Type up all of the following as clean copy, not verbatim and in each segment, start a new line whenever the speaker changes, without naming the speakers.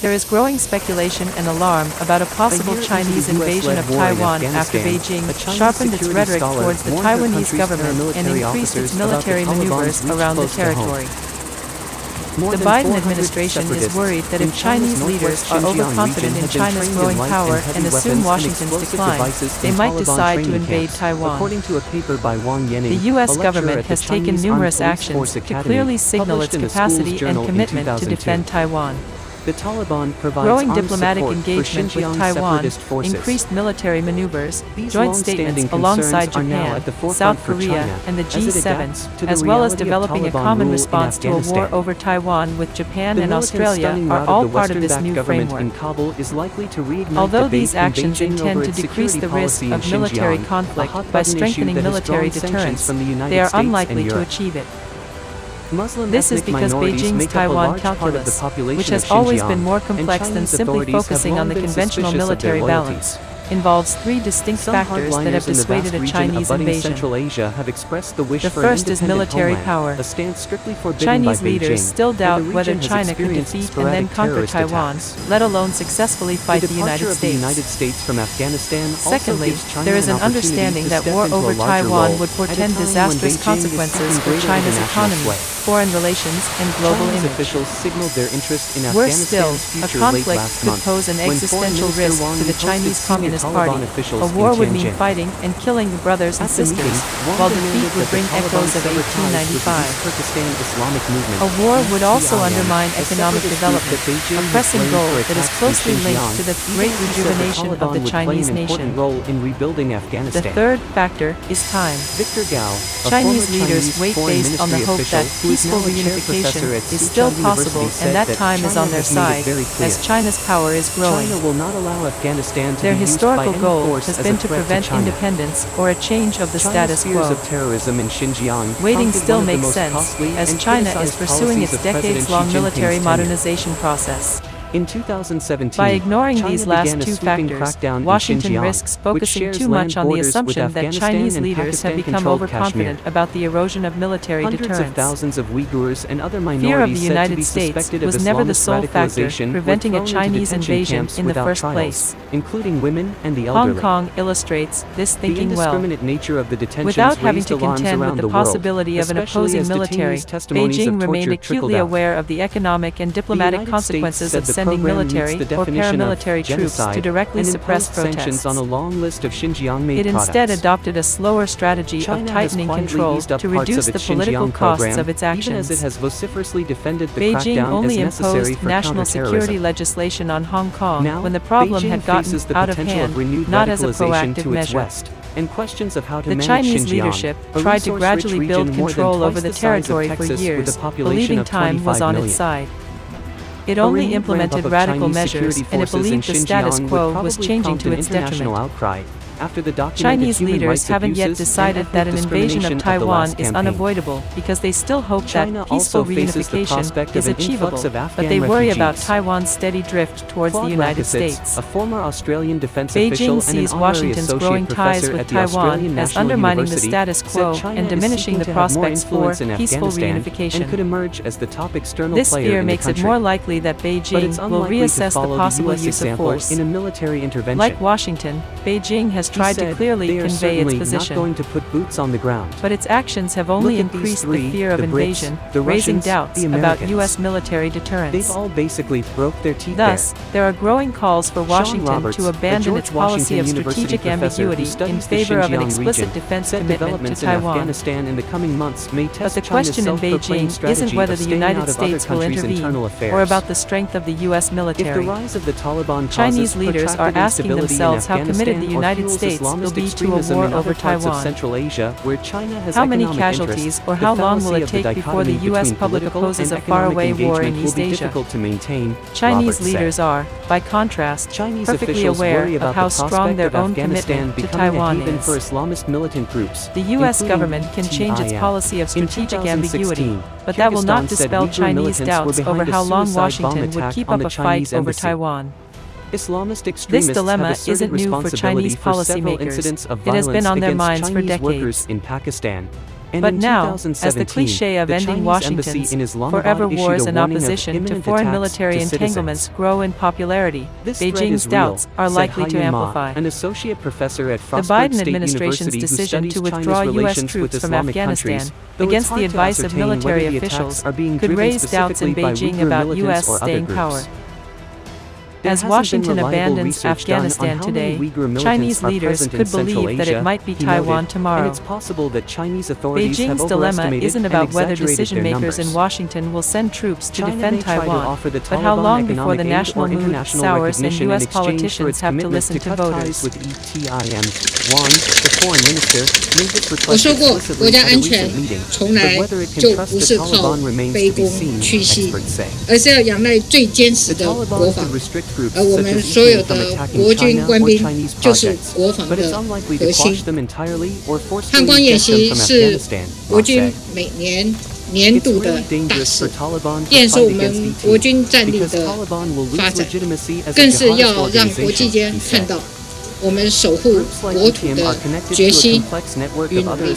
There is growing speculation and alarm about a possible Chinese invasion of Taiwan after Beijing sharpened its rhetoric towards the Taiwanese government and increased its military maneuvers around the territory. The Biden administration is worried that if Chinese leaders are overconfident in China's growing power and assume Washington's decline, they might decide to invade Taiwan. The U.S. government has taken numerous actions to clearly signal its capacity and commitment to defend Taiwan.
The Taliban provides
growing diplomatic engagement with Taiwan, increased military maneuvers, joint statements alongside Japan, South Korea, and the G7, as well as developing a common response to a war over Taiwan with Japan and Australia are all part of this new framework. Although these actions intend to decrease the risk of military conflict by strengthening military deterrence, they are unlikely to achieve it. This is because Beijing's Taiwan calculus, which has always been more complex than simply focusing on the conventional military balance, involves three distinct factors that have dissuaded a Chinese invasion. The first is military power. Chinese leaders still doubt whether China could defeat and then conquer Taiwan, let alone successfully fight the United States. Secondly, there is an understanding that war over Taiwan would portend disastrous consequences for China's economy, foreign relations, and global image. Worse still, a conflict could pose an existential risk to the Chinese Communist Party. A war would mean fighting and killing the brothers and sisters, while defeat would bring echoes of 1895. A war would also undermine economic development, a pressing goal that is closely linked to the great rejuvenation of the Chinese nation. The third factor is time. Chinese leaders wait based on the hope that peaceful reunification is still possible and that time is on their side, as China's power is growing. Their historical goal has been to prevent independence or a change of the status quo. Waiting still makes sense, as China is pursuing its decades-long military modernization process.
In 2017,
by ignoring these last two factors, Washington risks focusing too much on the assumption that Chinese leaders have become overconfident about the erosion of military deterrence. Fear of the United States was never the sole factor preventing a Chinese invasion in the first place.
Including women and the
elderly. Hong Kong illustrates this thinking well. Without having to contend with the possibility of an opposing military, Beijing remained acutely aware of the economic and diplomatic consequences of sending military or paramilitary troops to directly suppress protests. It instead adopted a slower strategy of tightening control to reduce the political costs of its actions. Beijing only imposed national security legislation on Hong Kong when the problem had gotten out of hand, not as a proactive measure. The Chinese leadership tried to gradually build control over the territory for years, believing time was on its side. It only implemented radical measures, and it believed the status quo was changing to its detriment. Chinese leaders haven't yet decided that an invasion of Taiwan is unavoidable because they still hope that peaceful reunification is achievable, but they worry about Taiwan's steady drift towards the United States. Beijing sees Washington's growing ties with Taiwan as undermining the status quo and diminishing the prospects for peaceful reunification. This fear makes it more likely that Beijing will reassess the possible use of force. Like Washington, Beijing has tried to clearly convey its position, but its actions have only increased the fear of invasion, raising doubts about U.S. military deterrence. Thus, there are growing calls for Washington to abandon its policy of strategic ambiguity in favor of an explicit defense commitment to Taiwan. But the question in Beijing isn't whether the United States will intervene, or about the strength of the U.S. military. Chinese leaders are asking themselves how committed the United States will be to a war over Taiwan. How many casualties or how long will it take before the U.S. public opposes a faraway war in East Asia? Chinese leaders are, by contrast, perfectly aware of how strong their own commitment to Taiwan is. The U.S. government can change its policy of strategic ambiguity, but that will not dispel Chinese doubts over how long Washington would keep up a fight over Taiwan. This dilemma isn't new for Chinese policymakers. It has been on their minds for decades. But now, as the cliché of ending Washington's forever wars and opposition to foreign military entanglements grow in popularity, Beijing's doubts are likely to amplify.
An associate professor at
The Biden administration's decision to withdraw U.S. troops from Afghanistan, against the advice of military officials, could raise doubts in Beijing about U.S. staying power. As Washington abandons Afghanistan today, Chinese leaders could believe that it might be Taiwan tomorrow. Beijing's dilemma isn't about whether decision-makers in Washington will send troops to defend Taiwan, but how long before the national mood sours and U.S. politicians have to listen to voters.
我说过，国家安全从来就不是靠卑躬屈膝，而是要仰赖最坚实的国防。而我们所有的国军官兵就是国防的核心。汉光演习是国军每年年度的大事，验收我们国军战力的发展，更是要让国际间看到我们守护国土的决心与努力。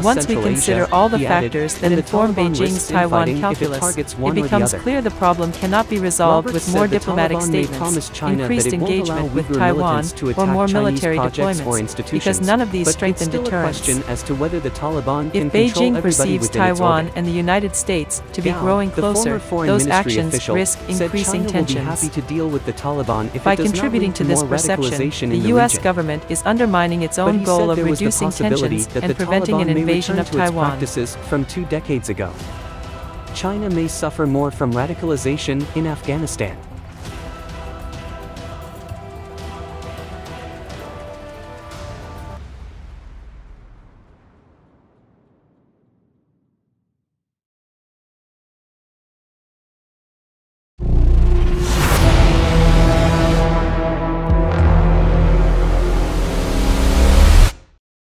Once we consider all the factors that inform Beijing's Taiwan calculus, it becomes clear the problem cannot be resolved with more diplomatic statements, increased engagement with Taiwan, or more military deployments, because none of these strengthen deterrence. If Beijing perceives Taiwan and the United States to be growing closer, those actions risk increasing tensions. By contributing to this perception, the U.S. government is undermining its own goal of reducing tensions and preventing an invasion of Taiwan.
From 2 decades ago. China may suffer more from radicalization in Afghanistan.